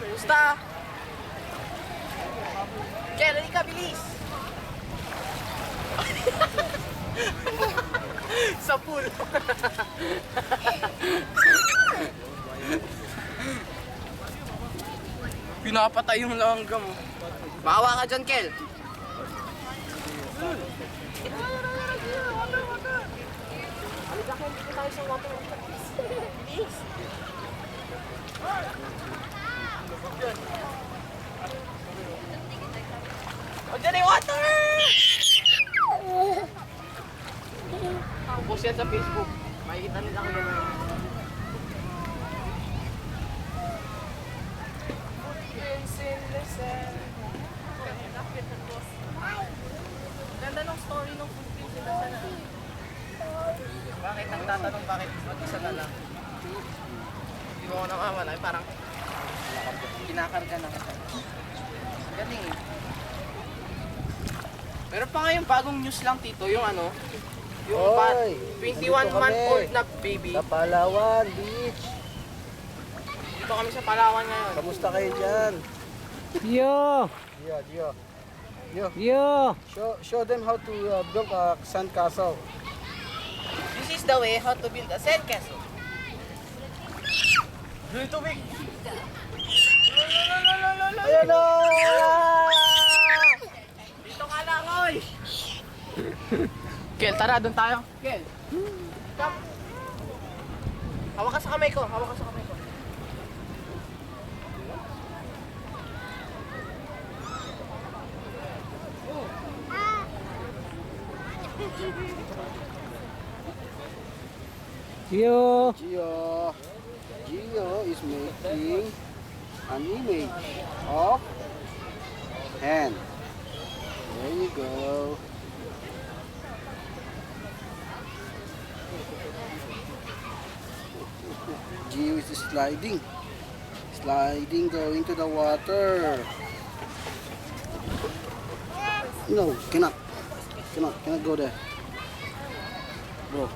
Basta! Kel, hindi ka, bilis! Sa pool! Pinapatay yung langgam. Bawa ka dyan, Kel! Halika, Kel, dito tayo sa water. Bilis! O, dyan yung water! Post yan sa Facebook. Makikita nila ko naman. Ganda ng story ng footprints nila sana. Bakit nagtatanong bakit mag-isa na lang? Hindi mo ko namaman ay parang kinakarga na kita. Galing eh. Meron pa ngayon bagong news lang, Tito, yung ano, yung 21-month-old na baby. Sa Palawan Beach. Dito kami sa Palawan ngayon. Kamusta kayo dyan? Yo! Yo! Show them how to build a sand castle. This is the way how to build a sandcastle. Yung tubig! Ayan na! Dito ka lang, oy! Kel, tara, doon tayo. Kel, come. Hawak ka sa kamay ko, hawak ka sa kamay ko. Yo! Gio is making an image of hand. There you go. Gio is sliding. Going to the water. No, cannot go there. Bro.